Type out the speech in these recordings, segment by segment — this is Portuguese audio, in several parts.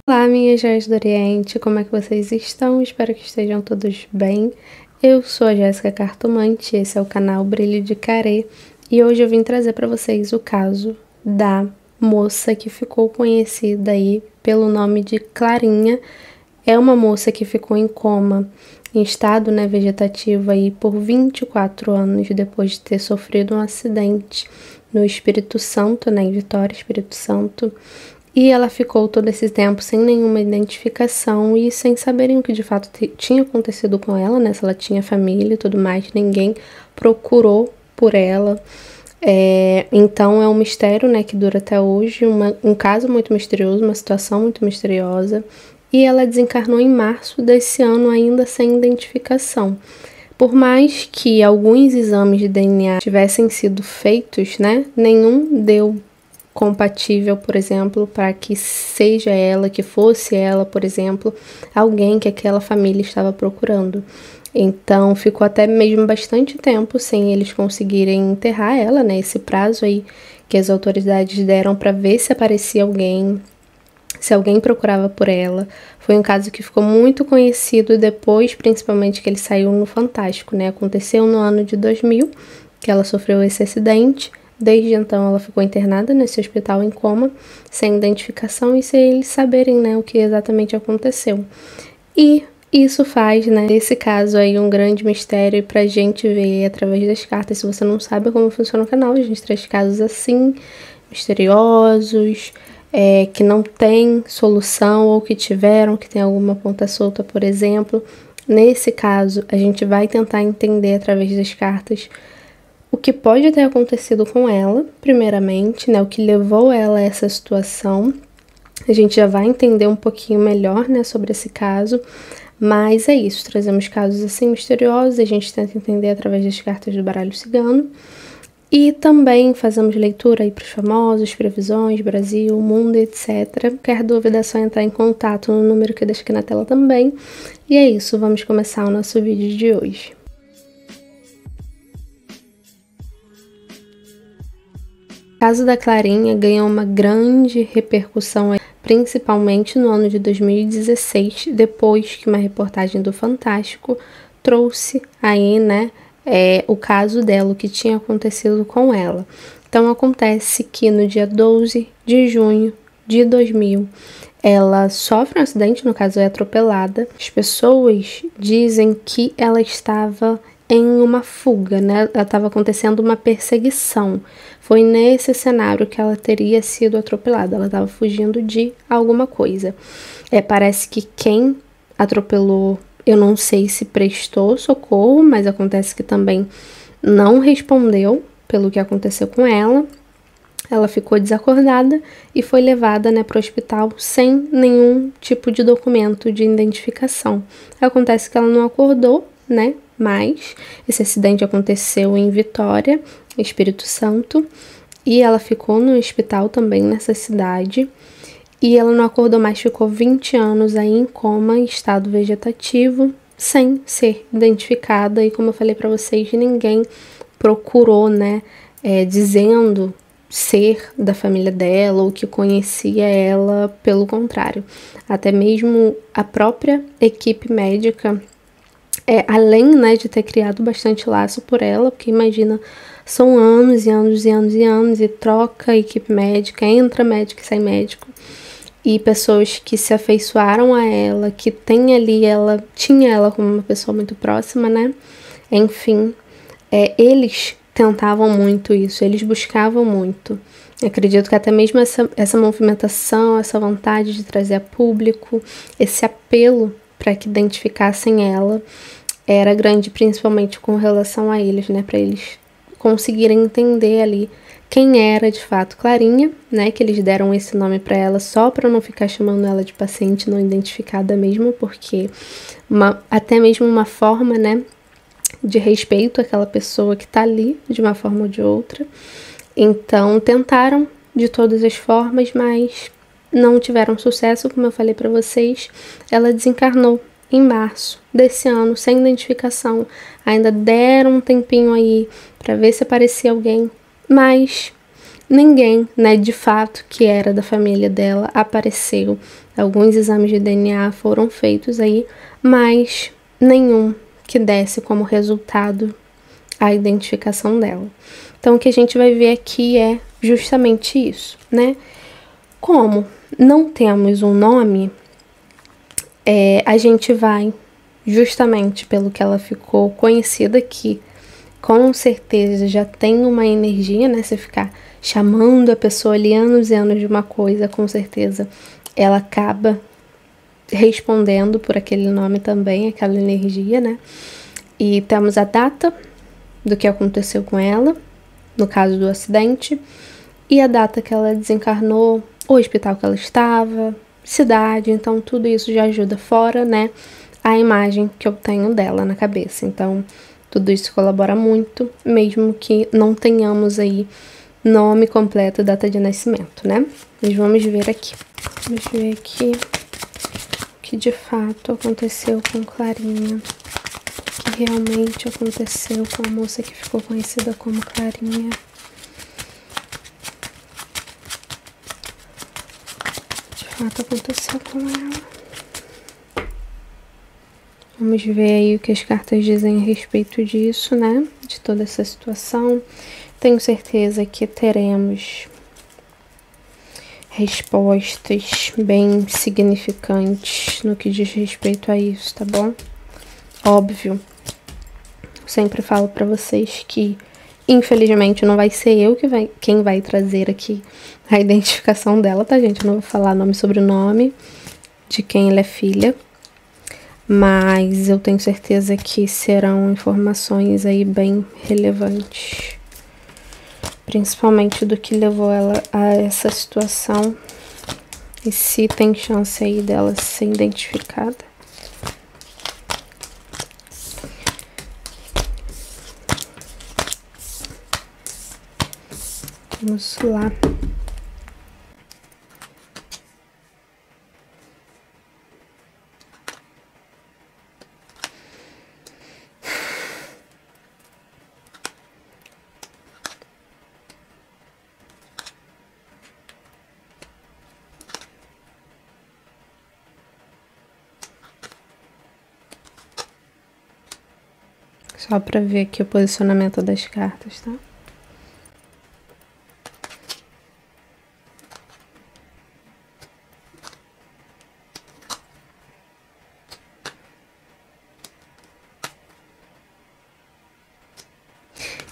Olá, minhas joias do Oriente, como é que vocês estão? Espero que estejam todos bem. Eu sou a Jéssica Cartomante, esse é o canal Brilho de Carê e hoje eu vim trazer para vocês o caso da moça que ficou conhecida aí pelo nome de Clarinha. É uma moça que ficou em coma, em estado, vegetativo aí por 24 anos depois de ter sofrido um acidente no Espírito Santo, em Vitória, Espírito Santo. E ela ficou todo esse tempo sem nenhuma identificação e sem saberem o que de fato tinha acontecido com ela, se ela tinha família e tudo mais, ninguém procurou por ela. Então é um mistério, que dura até hoje, um caso muito misterioso, uma situação muito misteriosa. E ela desencarnou em março desse ano ainda sem identificação. Por mais que alguns exames de DNA tivessem sido feitos, nenhum deu compatível, por exemplo, para que seja ela, que fosse ela, por exemplo, alguém que aquela família estava procurando. Então, ficou até mesmo bastante tempo sem eles conseguirem enterrar ela, esse prazo aí que as autoridades deram para ver se aparecia alguém, se alguém procurava por ela. Foi um caso que ficou muito conhecido depois, principalmente que ele saiu no Fantástico, Aconteceu no ano de 2000, que ela sofreu esse acidente. Desde então, ela ficou internada nesse hospital em coma, sem identificação e sem eles saberem, o que exatamente aconteceu. E isso faz, desse caso aí um grande mistério pra gente ver através das cartas. Se você não sabe como funciona o canal, a gente traz casos assim, misteriosos, que não tem solução ou que tiveram, que tem alguma ponta solta, por exemplo. Nesse caso, a gente vai tentar entender através das cartas o que pode ter acontecido com ela, primeiramente, o que levou ela a essa situação. A gente já vai entender um pouquinho melhor, sobre esse caso, mas é isso, trazemos casos assim misteriosos, a gente tenta entender através das cartas do baralho cigano. E também fazemos leitura aí para os famosos, previsões, Brasil, mundo, etc. Qualquer dúvida é só entrar em contato no número que eu deixo aqui na tela também. E é isso, vamos começar o nosso vídeo de hoje. O caso da Clarinha ganhou uma grande repercussão, principalmente no ano de 2016, depois que uma reportagem do Fantástico trouxe aí, o caso dela, o que tinha acontecido com ela. Então acontece que no dia 12 de junho de 2000, ela sofre um acidente, no caso é atropelada. As pessoas dizem que ela estava em uma fuga, Ela estava acontecendo uma perseguição. Foi nesse cenário que ela teria sido atropelada. Ela estava fugindo de alguma coisa. Parece que quem atropelou, eu não sei se prestou socorro, mas acontece que também não respondeu pelo que aconteceu com ela. Ela ficou desacordada e foi levada, para o hospital sem nenhum tipo de documento de identificação. Acontece que ela não acordou, mas esse acidente aconteceu em Vitória, Espírito Santo, e ela ficou no hospital também nessa cidade. E ela não acordou mais, ficou 20 anos aí em coma, em estado vegetativo, sem ser identificada. E como eu falei para vocês, ninguém procurou, dizendo ser da família dela ou que conhecia ela, pelo contrário. Até mesmo a própria equipe médica, além, de ter criado bastante laço por ela, porque imagina, são anos e anos e anos e anos, e troca a equipe médica, entra médico e sai médico, e pessoas que se afeiçoaram a ela, que tem ali, tinha ela como uma pessoa muito próxima, Enfim, eles tentavam muito isso, eles buscavam muito. Acredito que até mesmo essa movimentação, essa vontade de trazer a público, esse apelo para que identificassem ela, era grande, principalmente com relação a eles, para eles conseguirem entender ali quem era de fato Clarinha, que eles deram esse nome para ela só para não ficar chamando ela de paciente não identificada mesmo, porque até mesmo uma forma, de respeito àquela pessoa que está ali, de uma forma ou de outra. Então, tentaram de todas as formas, mas não tiveram sucesso, como eu falei para vocês. Ela desencarnou em março desse ano, sem identificação. Ainda deram um tempinho aí para ver se aparecia alguém, mas ninguém, né, de fato que era da família dela apareceu. Alguns exames de DNA foram feitos aí, mas nenhum que desse como resultado a identificação dela. Então, o que a gente vai ver aqui é justamente isso, né? Como não temos um nome, a gente vai, justamente pelo que ela ficou conhecida aqui, com certeza já tem uma energia, né? Você ficar chamando a pessoa ali anos e anos de uma coisa, com certeza ela acaba respondendo por aquele nome também, aquela energia, né? E temos a data do que aconteceu com ela, no caso do acidente, e a data que ela desencarnou, o hospital que ela estava, cidade, então tudo isso já ajuda, fora, né, a imagem que eu tenho dela na cabeça. Então, tudo isso colabora muito, mesmo que não tenhamos aí nome completo, data de nascimento, né? Mas vamos ver aqui. Vamos ver aqui o que de fato aconteceu com Clarinha. O que realmente aconteceu com a moça que ficou conhecida como Clarinha. De fato aconteceu com ela. Vamos ver aí o que as cartas dizem a respeito disso, né? De toda essa situação. Tenho certeza que teremos respostas bem significantes no que diz respeito a isso, tá bom? Óbvio, sempre falo pra vocês que, infelizmente, não vai ser eu quem vai trazer aqui a identificação dela, tá, gente? Eu não vou falar nome e sobrenome de quem ela é filha, mas eu tenho certeza que serão informações aí bem relevantes, principalmente do que levou ela a essa situação e se tem chance aí dela ser identificada. Vamos lá. Só para ver aqui o posicionamento das cartas, tá?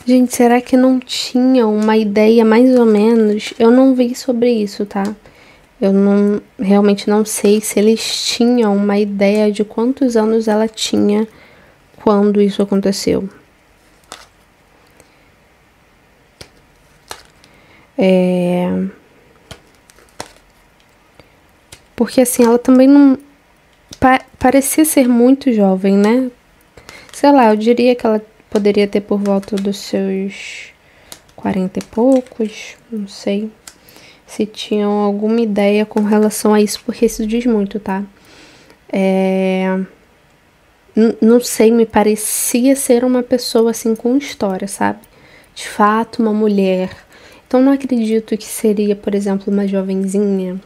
Gente, será que não tinha uma ideia mais ou menos? Eu não vi sobre isso, tá? Eu realmente não sei se eles tinham uma ideia de quantos anos ela tinha quando isso aconteceu. Porque assim, ela também não parecia ser muito jovem, né? Sei lá, eu diria que ela poderia ter por volta dos seus 40 e poucos, não sei se tinham alguma ideia com relação a isso, porque isso diz muito, tá? Não sei, me parecia ser uma pessoa assim com história, sabe? De fato, uma mulher. Então não acredito que seria, por exemplo, uma jovenzinha,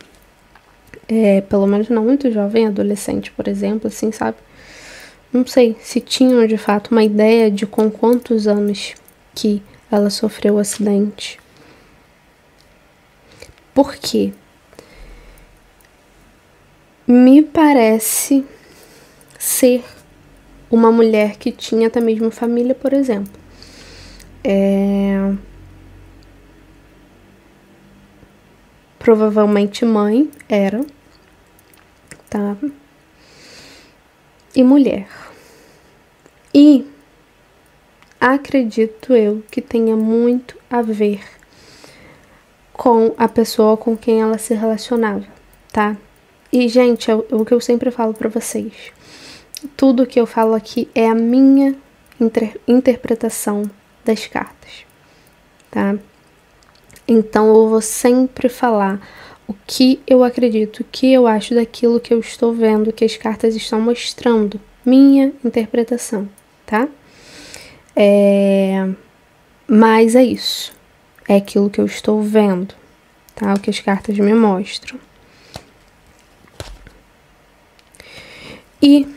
pelo menos não muito jovem, adolescente, por exemplo, assim, sabe? Não sei se tinham de fato uma ideia de com quantos anos que ela sofreu o acidente. Por quê? Me parece ser uma mulher que tinha até mesmo família, por exemplo. Provavelmente mãe era, tá? E mulher. E acredito eu que tenha muito a ver com a pessoa com quem ela se relacionava, tá? E, gente, é o que eu sempre falo pra vocês. Tudo que eu falo aqui é a minha interpretação das cartas, tá? Então, eu vou sempre falar o que eu acredito, o que eu acho daquilo que eu estou vendo, que as cartas estão mostrando. Minha interpretação, tá? Mas é isso. É aquilo que eu estou vendo, tá? O que as cartas me mostram. E,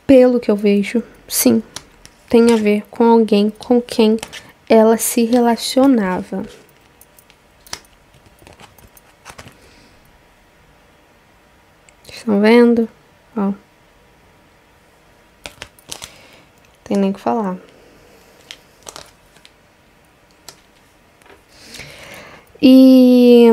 pelo que eu vejo, sim, tem a ver com alguém com quem ela se relacionava. Estão vendo? Ó. Tem nem o que falar. E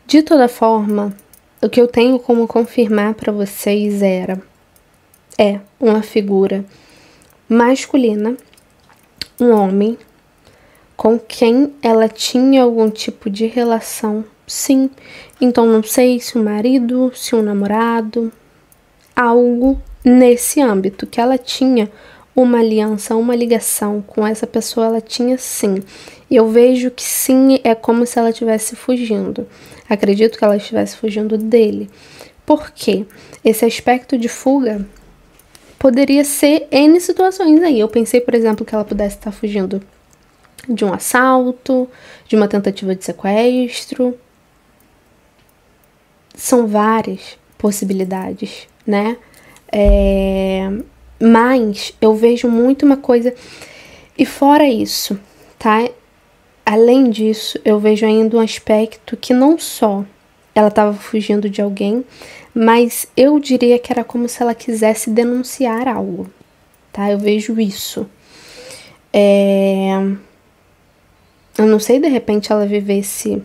de toda forma, o que eu tenho como confirmar para vocês é uma figura masculina, um homem com quem ela tinha algum tipo de relação, sim. Então não sei se um marido, se um namorado, algo nesse âmbito que ela tinha uma aliança, uma ligação com essa pessoa, ela tinha sim. E eu vejo que sim, é como se ela estivesse fugindo. Acredito que ela estivesse fugindo dele. Por quê? Esse aspecto de fuga poderia ser N situações aí. Eu pensei, por exemplo, que ela pudesse estar fugindo de um assalto, de uma tentativa de sequestro. São várias possibilidades, né? Mas eu vejo muito uma coisa. E fora isso, tá? Além disso, eu vejo ainda um aspecto que não só ela estava fugindo de alguém, mas eu diria que era como se ela quisesse denunciar algo, tá? Eu vejo isso. Eu não sei, de repente ela vivesse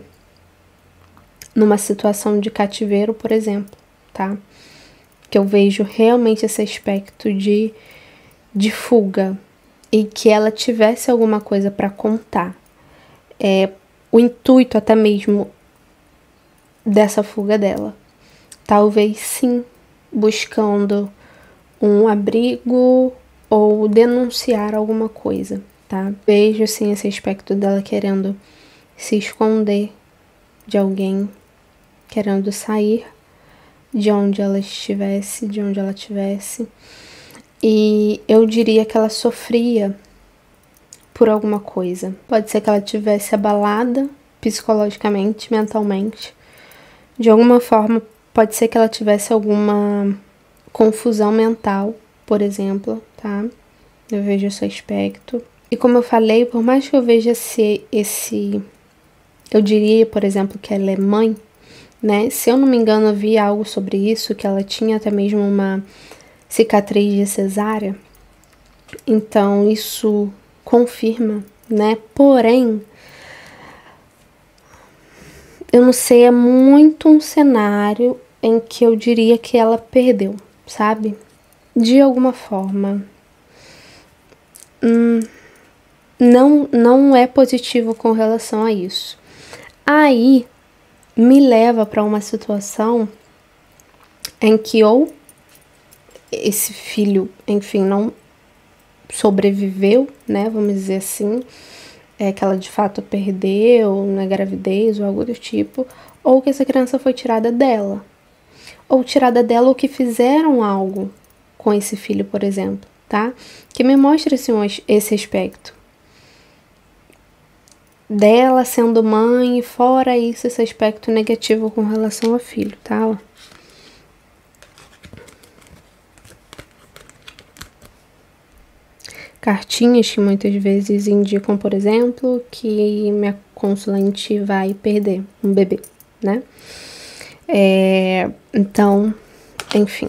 numa situação de cativeiro, por exemplo, tá? Que eu vejo realmente esse aspecto de fuga e que ela tivesse alguma coisa para contar. O intuito até mesmo dessa fuga dela. Talvez sim, buscando um abrigo ou denunciar alguma coisa, tá? Vejo sim esse aspecto dela querendo se esconder de alguém, querendo sair de onde ela estivesse, de onde ela tivesse. E eu diria que ela sofria por alguma coisa. Pode ser que ela tivesse abalada psicologicamente, mentalmente. De alguma forma, pode ser que ela tivesse alguma confusão mental, por exemplo, tá? Eu vejo esse aspecto. E como eu falei, por mais que eu veja eu diria, por exemplo, que ela é mãe, né? Se eu não me engano, eu vi algo sobre isso, que ela tinha até mesmo uma cicatriz de cesárea. Então, isso confirma, né? Porém, eu não sei, é muito um cenário em que eu diria que ela perdeu, sabe? De alguma forma. Não é positivo com relação a isso. Aí me leva para uma situação em que ou esse filho, enfim, não sobreviveu, né? Vamos dizer assim, que ela de fato perdeu na gravidez ou algo do tipo, ou que essa criança foi tirada dela. Ou tirada dela ou que fizeram algo com esse filho, por exemplo, tá? Que me mostra esse aspecto dela sendo mãe, e fora isso, esse aspecto negativo com relação ao filho, tá? Cartinhas que muitas vezes indicam, por exemplo, que minha consulente vai perder um bebê, né? Então, enfim.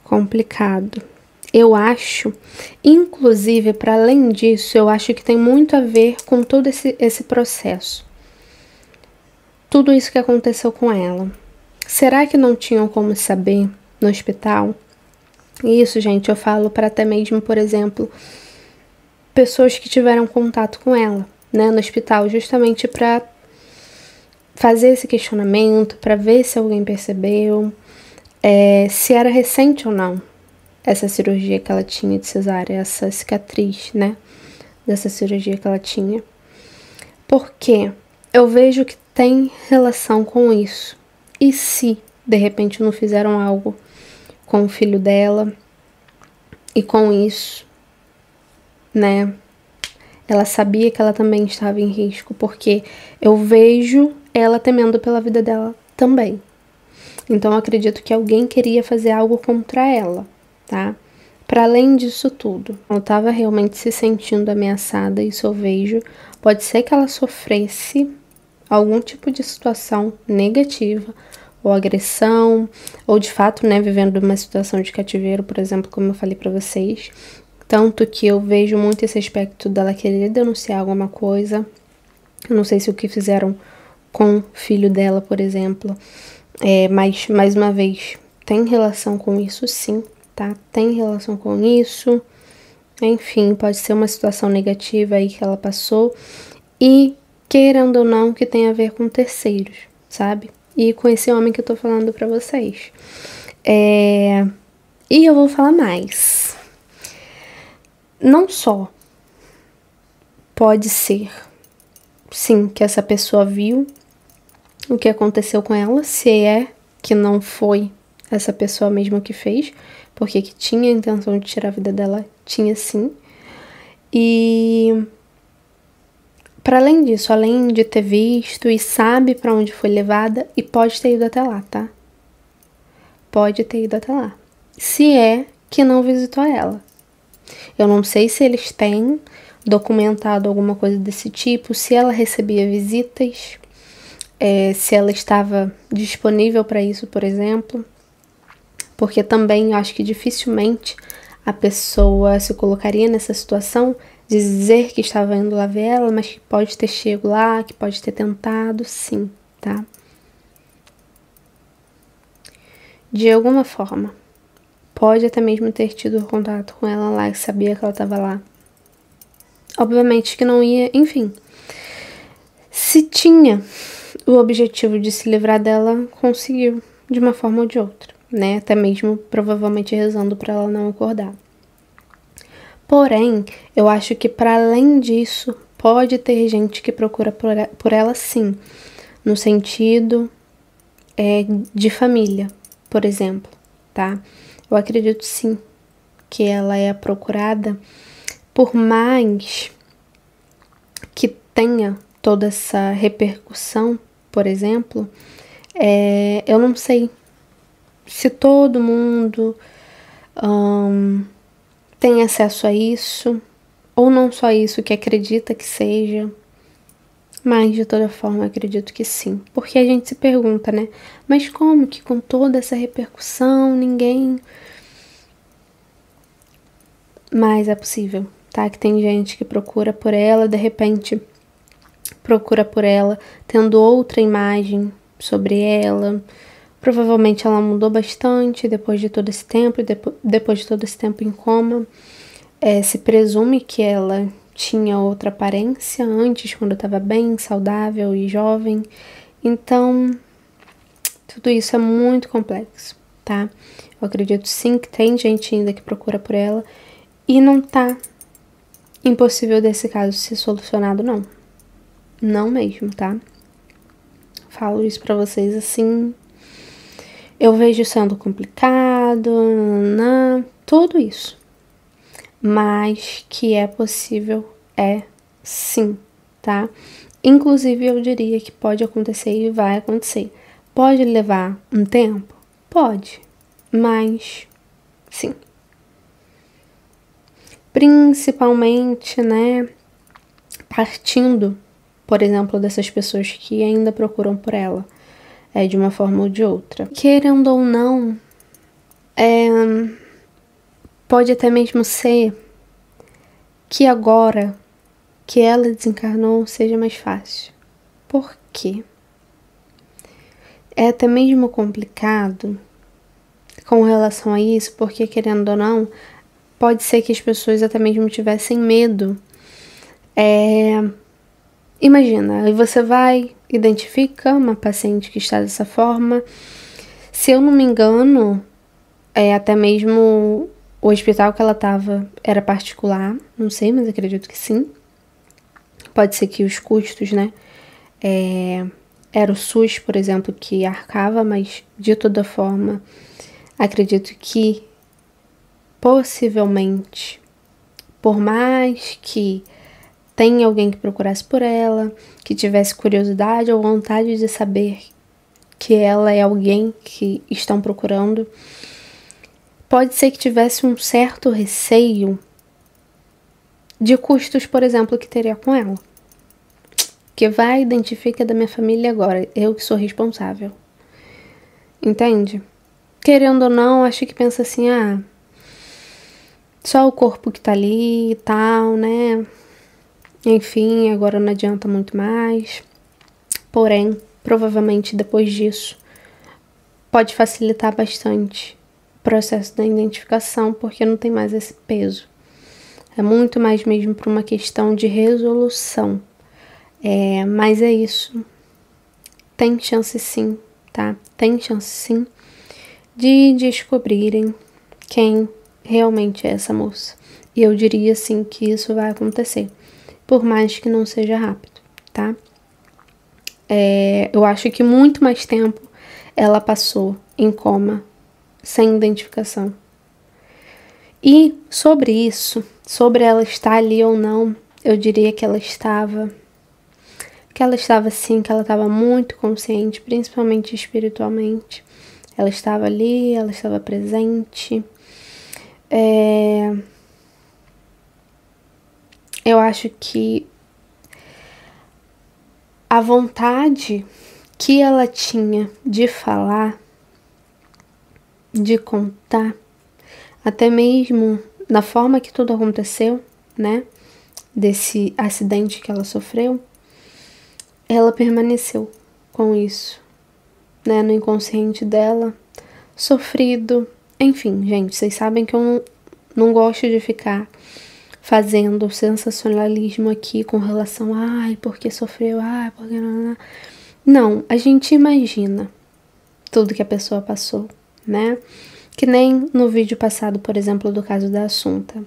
Complicado. Eu acho, inclusive, para além disso, eu acho que tem muito a ver com todo esse processo. Tudo isso que aconteceu com ela. Será que não tinham como saber no hospital? Isso, gente, eu falo para até mesmo, por exemplo, pessoas que tiveram contato com ela, né, no hospital, justamente para fazer esse questionamento, para ver se alguém percebeu, se era recente ou não essa cirurgia que ela tinha de cesárea, essa cicatriz, né, dessa cirurgia que ela tinha. Porque eu vejo que tem relação com isso. E se, de repente, não fizeram algo com o filho dela e com isso, né, ela sabia que ela também estava em risco, porque eu vejo ela temendo pela vida dela também. Então, eu acredito que alguém queria fazer algo contra ela, tá? Para além disso tudo, ela estava realmente se sentindo ameaçada, isso eu vejo. Pode ser que ela sofresse algum tipo de situação negativa, ou agressão, ou de fato, né, vivendo uma situação de cativeiro, por exemplo, como eu falei para vocês. Tanto que eu vejo muito esse aspecto dela querer denunciar alguma coisa. Eu não sei se o que fizeram com o filho dela, por exemplo, mas, mais uma vez, tem relação com isso, sim, tá? Tem relação com isso. Enfim, pode ser uma situação negativa aí que ela passou. E, querendo ou não, que tem a ver com terceiros, sabe? E com esse homem que eu tô falando pra vocês. E eu vou falar mais. Não só pode ser, sim, que essa pessoa viu o que aconteceu com ela, se é que não foi essa pessoa mesmo que fez, porque que tinha a intenção de tirar a vida dela, tinha sim. E para além disso, além de ter visto e sabe para onde foi levada, e pode ter ido até lá, tá? Pode ter ido até lá. Se é que não visitou ela. Eu não sei se eles têm documentado alguma coisa desse tipo, se ela recebia visitas, se ela estava disponível para isso, por exemplo. Porque também acho que dificilmente a pessoa se colocaria nessa situação de dizer que estava indo lá ver ela, mas que pode ter chego lá, que pode ter tentado, sim, tá? De alguma forma. Pode até mesmo ter tido contato com ela lá, e sabia que ela estava lá. Obviamente que não ia, enfim. Se tinha o objetivo de se livrar dela, conseguiu, de uma forma ou de outra, né? Até mesmo, provavelmente, rezando para ela não acordar. Porém, eu acho que para além disso, pode ter gente que procura por ela sim, no sentido de família, por exemplo, tá? Eu acredito sim que ela é procurada, por mais que tenha toda essa repercussão, por exemplo, eu não sei se todo mundo tem acesso a isso, ou não só isso que acredita que seja, mas de toda forma eu acredito que sim. Porque a gente se pergunta, né? Mas como que com toda essa repercussão ninguém... Mas é possível, tá? Que tem gente que procura por ela, de repente procura por ela tendo outra imagem sobre ela. Provavelmente ela mudou bastante depois de todo esse tempo, depois de todo esse tempo em coma. Se presume que ela tinha outra aparência antes, quando estava bem, saudável e jovem. Então, tudo isso é muito complexo, tá? Eu acredito sim que tem gente ainda que procura por ela e não tá impossível desse caso ser solucionado, não. Não mesmo, tá? Falo isso pra vocês assim. Eu vejo sendo complicado, tudo isso. Mas que é possível, sim, tá? Inclusive, eu diria que pode acontecer e vai acontecer. Pode levar um tempo? Pode, mas sim. Principalmente, né, partindo, por exemplo, dessas pessoas que ainda procuram por ela, de uma forma ou de outra. Querendo ou não, pode até mesmo ser que agora que ela desencarnou seja mais fácil. Por quê? É até mesmo complicado com relação a isso, porque querendo ou não, pode ser que as pessoas até mesmo tivessem medo. Imagina, aí você vai, identifica uma paciente que está dessa forma. Se eu não me engano, até mesmo o hospital que ela estava era particular, não sei, mas acredito que sim. Pode ser que os custos, né, era o SUS, por exemplo, que arcava, mas de toda forma, acredito que possivelmente, por mais que tenha alguém que procurasse por ela, que tivesse curiosidade ou vontade de saber que ela é alguém que estão procurando, pode ser que tivesse um certo receio de custos, por exemplo, que teria com ela. Que vai, identifica da minha família agora, eu que sou responsável. Entende? Querendo ou não, acho que pensa assim, só o corpo que tá ali e tal, né? Enfim, agora não adianta muito mais. Porém, provavelmente depois disso, pode facilitar bastante o processo da identificação, porque não tem mais esse peso. É muito mais mesmo para uma questão de resolução. Mas é isso. Tem chance sim, tá? Tem chance sim de descobrirem quem realmente é essa moça. E eu diria sim que isso vai acontecer, por mais que não seja rápido, tá? Eu acho que muito mais tempo ela passou em coma, sem identificação. E sobre isso, sobre ela estar ali ou não, eu diria que ela estava sim, que ela estava muito consciente, principalmente espiritualmente. Ela estava ali, ela estava presente. Eu acho que a vontade que ela tinha de falar, de contar, até mesmo na forma que tudo aconteceu, né? Desse acidente que ela sofreu, ela permaneceu com isso, né? No inconsciente dela, sofrido. Enfim, gente, vocês sabem que eu não gosto de ficar fazendo sensacionalismo aqui com relação a porque sofreu, porque não. Não, a gente imagina tudo que a pessoa passou, né? Que nem no vídeo passado, por exemplo, do caso da Assunta.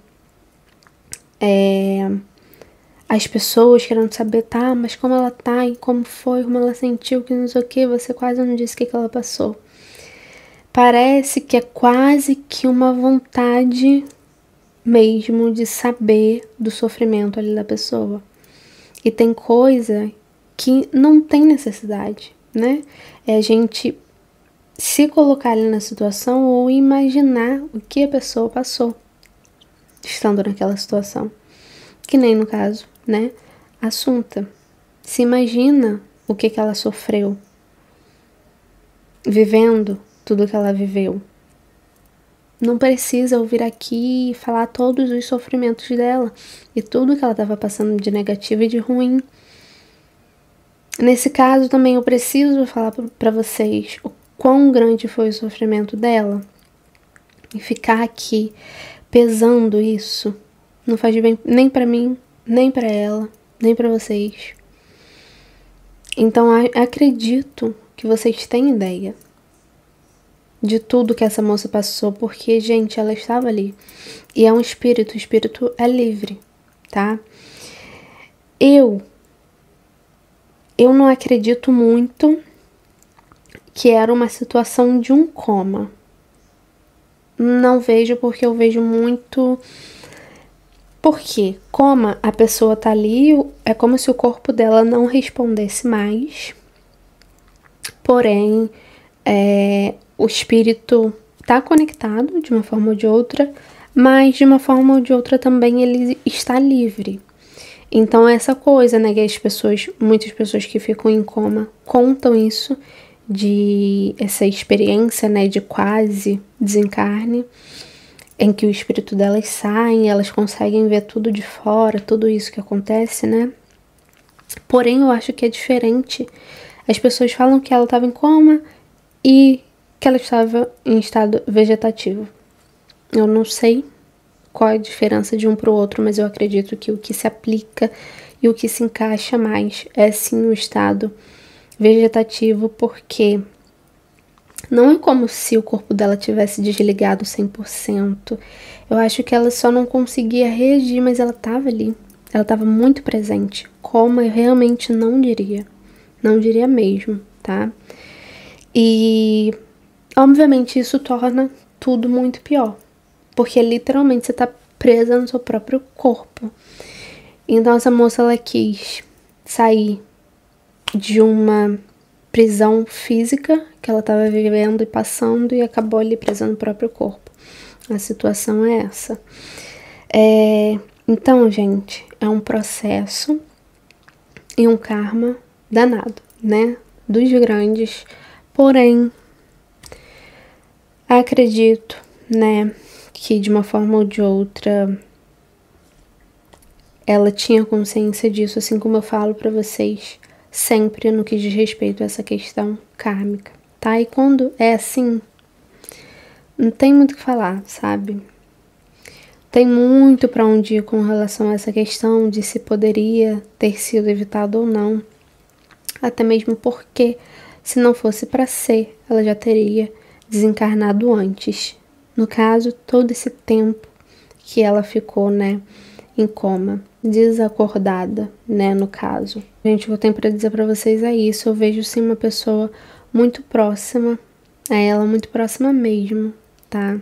As pessoas querendo saber, mas como ela tá, e como foi, como ela sentiu, que não sei o que, você quase não disse o que ela passou. Parece que é quase que uma vontade mesmo de saber do sofrimento ali da pessoa. E tem coisa que não tem necessidade, né? É a gente se colocar ali na situação ou imaginar o que a pessoa passou estando naquela situação. Que nem no caso, né? Assunta. Se imagina o que ela sofreu vivendo tudo que ela viveu. Não precisa ouvir aqui e falar todos os sofrimentos dela e tudo que ela estava passando de negativo e de ruim. Nesse caso também eu preciso falar para vocês o quão grande foi o sofrimento dela e ficar aqui pesando isso não faz bem nem para mim, nem para ela, nem para vocês. Então acredito que vocês têm ideia de tudo que essa moça passou, porque, gente, ela estava ali. E é um espírito, o espírito é livre, tá? Eu não acredito muito que era uma situação de um coma. Não vejo, porque eu vejo muito... Porque coma, a pessoa tá ali, é como se o corpo dela não respondesse mais. Porém, o espírito está conectado de uma forma ou de outra, mas de uma forma ou de outra também ele está livre. Então essa coisa, né, que muitas pessoas que ficam em coma contam isso, de essa experiência, né, de quase desencarne, em que o espírito delas sai, elas conseguem ver tudo de fora, tudo isso que acontece, né? Porém, eu acho que é diferente. As pessoas falam que ela estava em coma e que ela estava em estado vegetativo. Eu não sei qual é a diferença de um para o outro, mas eu acredito que o que se aplica e o que se encaixa mais é sim o estado vegetativo, porque não é como se o corpo dela tivesse desligado 100%. Eu acho que ela só não conseguia reagir, mas ela estava ali. Ela estava muito presente. Como eu realmente não diria. não diria mesmo, tá? E, obviamente, isso torna tudo muito pior, porque literalmente você tá presa no seu próprio corpo. Então, essa moça, ela quis sair de uma prisão física que ela estava vivendo e passando e acabou ali presa no próprio corpo. A situação é essa. Então, gente, é um processo e um karma danado, né? Dos grandes. Porém, acredito, né, que de uma forma ou de outra ela tinha consciência disso, assim como eu falo pra vocês sempre no que diz respeito a essa questão kármica, tá? E quando é assim, não tem muito o que falar, sabe? Tem muito pra onde ir com relação a essa questão de se poderia ter sido evitado ou não. Até mesmo porque, se não fosse pra ser, ela já teria desencarnado antes. No caso, todo esse tempo que ela ficou, né, em coma, desacordada, né, no caso. Gente, o que eu tenho pra dizer pra vocês é isso. Eu vejo, sim, uma pessoa muito próxima a ela, muito próxima mesmo, tá?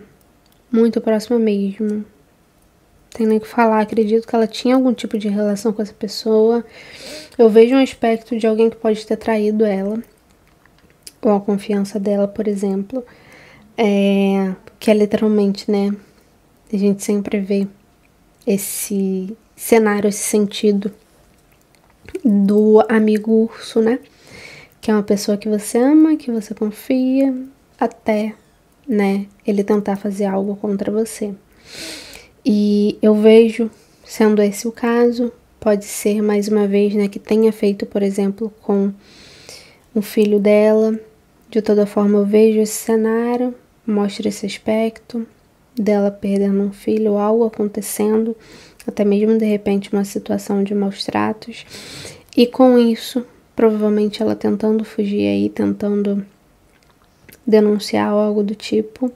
Muito próxima mesmo. Tem nem o que falar, acredito que ela tinha algum tipo de relação com essa pessoa. Eu vejo um aspecto de alguém que pode ter traído ela, ou a confiança dela, por exemplo. Que é literalmente, né, a gente sempre vê esse cenário, esse sentido do amigo urso, né? Que é uma pessoa que você ama, que você confia, até, né, ele tentar fazer algo contra você. E eu vejo, sendo esse o caso, pode ser mais uma vez, né, que tenha feito, por exemplo, com um filho dela. De toda forma, eu vejo esse cenário, mostra esse aspecto dela perdendo um filho, ou algo acontecendo, até mesmo de repente uma situação de maus tratos. E com isso, provavelmente ela tentando fugir aí, tentando denunciar algo do tipo.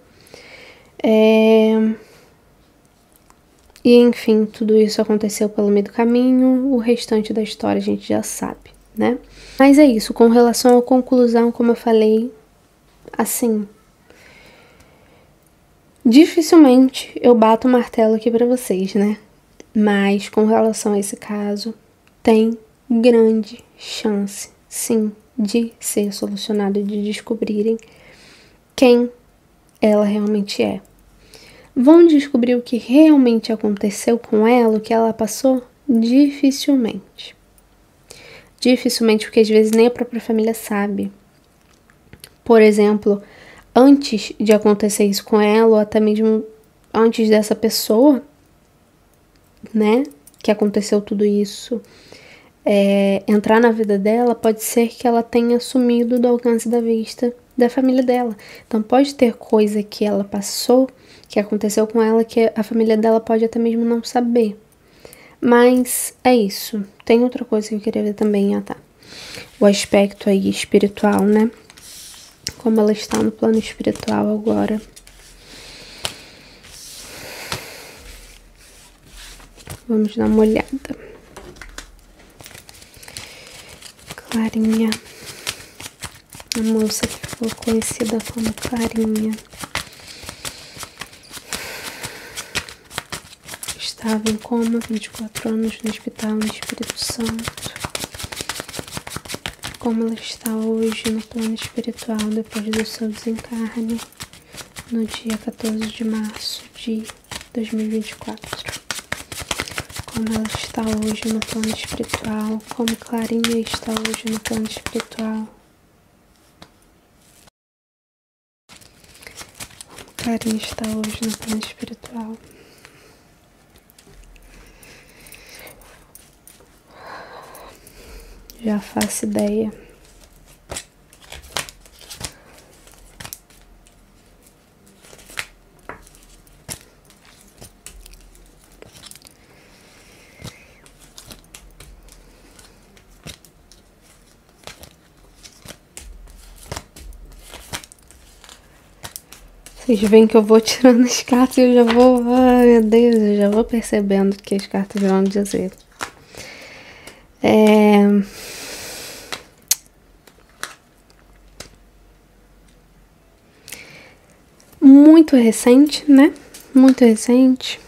E enfim, tudo isso aconteceu pelo meio do caminho, o restante da história a gente já sabe, né? Mas é isso, com relação à conclusão, como eu falei, assim, dificilmente eu bato o martelo aqui pra vocês, né? Mas com relação a esse caso, tem grande chance, sim, de ser solucionado, de descobrirem quem ela realmente é. Vão descobrir o que realmente aconteceu com ela, o que ela passou? Dificilmente. Dificilmente, porque às vezes nem a própria família sabe. Por exemplo, antes de acontecer isso com ela, ou até mesmo antes dessa pessoa, né, que aconteceu tudo isso, entrar na vida dela, pode ser que ela tenha sumido do alcance da vista da família dela. Então pode ter coisa que ela passou, que aconteceu com ela, que a família dela pode até mesmo não saber. Mas é isso. Tem outra coisa que eu queria ver também, tá? O aspecto aí espiritual, né? Como ela está no plano espiritual agora. Vamos dar uma olhada. Clarinha. A moça que ficou conhecida como Clarinha. Estava em coma 24 anos no hospital no Espírito Santo. Como ela está hoje no plano espiritual depois do seu desencarne no dia 14 de março de 2024. Como ela está hoje no plano espiritual, como Clarinha está hoje no plano espiritual. Como Clarinha está hoje no plano espiritual. Já faço ideia. Vocês veem que eu vou tirando as cartas e eu já vou... Ai, meu Deus, eu já vou percebendo o que as cartas vão dizer. muito recente, né? Muito recente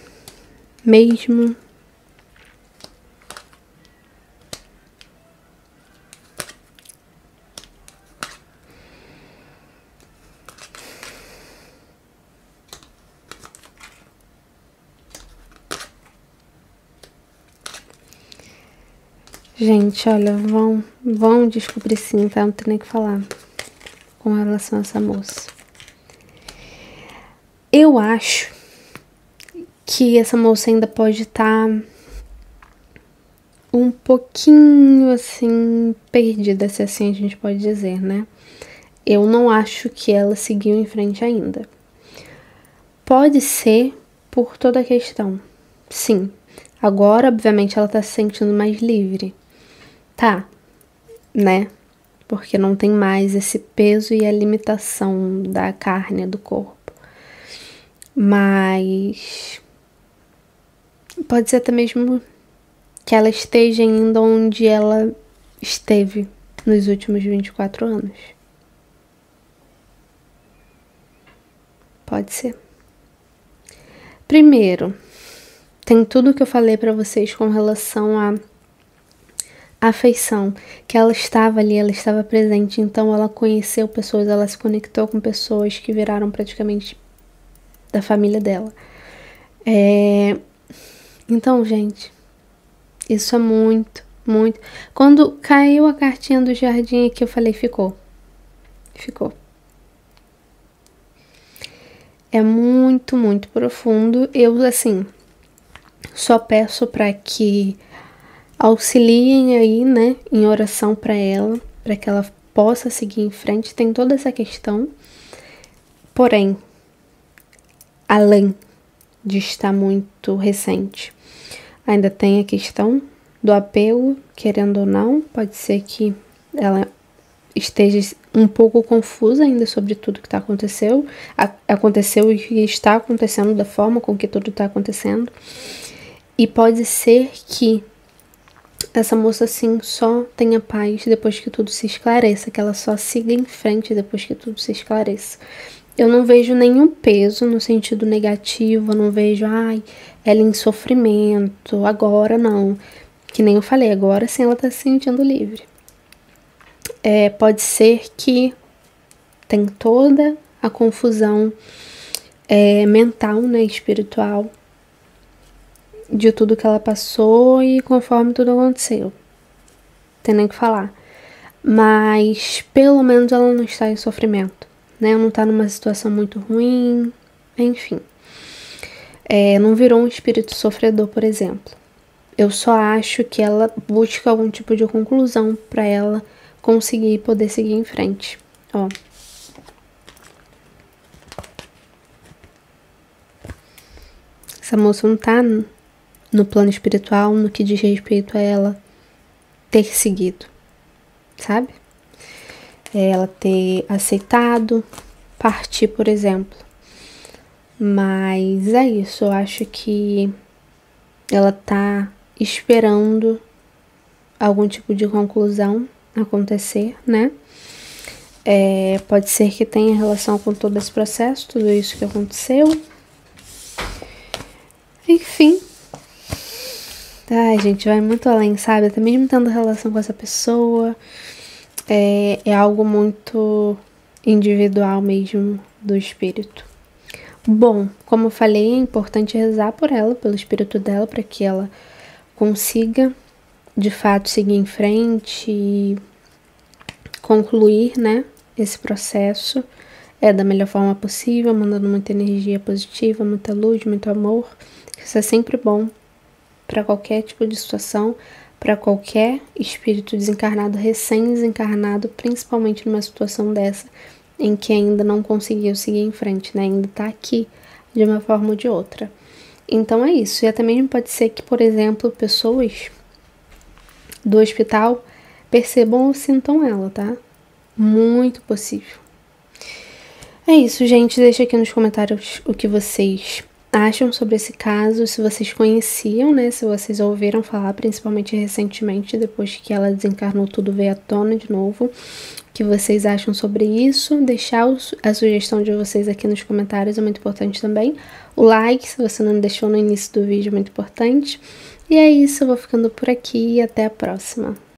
mesmo. Gente, olha, vão descobrir sim, tá? Não tem nem o que falar com relação a essa moça. Eu acho que essa moça ainda pode estar um pouquinho, assim, perdida, se assim a gente pode dizer, né? Eu não acho que ela seguiu em frente ainda. Pode ser por toda a questão. Sim. Agora, obviamente, ela tá se sentindo mais livre. Tá, né? Porque não tem mais esse peso e a limitação da carne do corpo. Mas pode ser até mesmo que ela esteja ainda onde ela esteve nos últimos 24 anos. Pode ser. Primeiro, tem tudo que eu falei pra vocês com relação à afeição, que ela estava ali, ela estava presente, então ela conheceu pessoas, ela se conectou com pessoas que viraram praticamente da família dela. Então, gente, isso é muito, muito. Quando caiu a cartinha do jardim aqui, eu falei, ficou. É muito, muito profundo. Eu, assim, só peço para que auxiliem aí, né, em oração para que ela possa seguir em frente. Tem toda essa questão. Porém, além de estar muito recente, ainda tem a questão do apego, querendo ou não. Pode ser que ela esteja um pouco confusa ainda sobre tudo que aconteceu e está acontecendo, da forma com que tudo está acontecendo. E pode ser que essa moça, assim, só tenha paz depois que tudo se esclareça, que ela só siga em frente depois que tudo se esclareça. Eu não vejo nenhum peso no sentido negativo, eu não vejo, ela em sofrimento, agora não. Que nem eu falei, agora sim ela tá se sentindo livre. Pode ser que tem toda a confusão mental, né, espiritual, de tudo que ela passou e conforme tudo aconteceu. Tem nem o que falar. Mas, pelo menos, ela não está em sofrimento, né? Não está numa situação muito ruim, enfim. Não virou um espírito sofredor, por exemplo. Eu só acho que ela busca algum tipo de conclusão para ela conseguir poder seguir em frente. Ó. Essa moça não tá no plano espiritual, no que diz respeito a ela ter seguido, sabe? Ela ter aceitado partir, por exemplo. Mas é isso, eu acho que ela tá esperando algum tipo de conclusão acontecer, né? Pode ser que tenha relação com todo esse processo, tudo isso que aconteceu. Enfim. Ai, gente, vai muito além, sabe? Até mesmo tendo relação com essa pessoa. É algo muito individual mesmo do espírito. Bom, como eu falei, é importante rezar por ela, pelo espírito dela, para que ela consiga, de fato, seguir em frente e concluir, né, esse processo da melhor forma possível, mandando muita energia positiva, muita luz, muito amor. Isso é sempre bom para qualquer tipo de situação, para qualquer espírito desencarnado, recém-desencarnado, principalmente numa situação dessa, em que ainda não conseguiu seguir em frente, né? Ainda tá aqui de uma forma ou de outra. Então é isso. E até mesmo pode ser que, por exemplo, pessoas do hospital percebam ou sintam ela, tá? Muito possível. É isso, gente. Deixa aqui nos comentários o que vocês acham sobre esse caso, se vocês conheciam, né, se vocês ouviram falar, principalmente recentemente, depois que ela desencarnou, tudo veio à tona de novo. O que vocês acham sobre isso? Deixar a sugestão de vocês aqui nos comentários é muito importante também. O like, se você não deixou no início do vídeo, é muito importante. E é isso, eu vou ficando por aqui e até a próxima.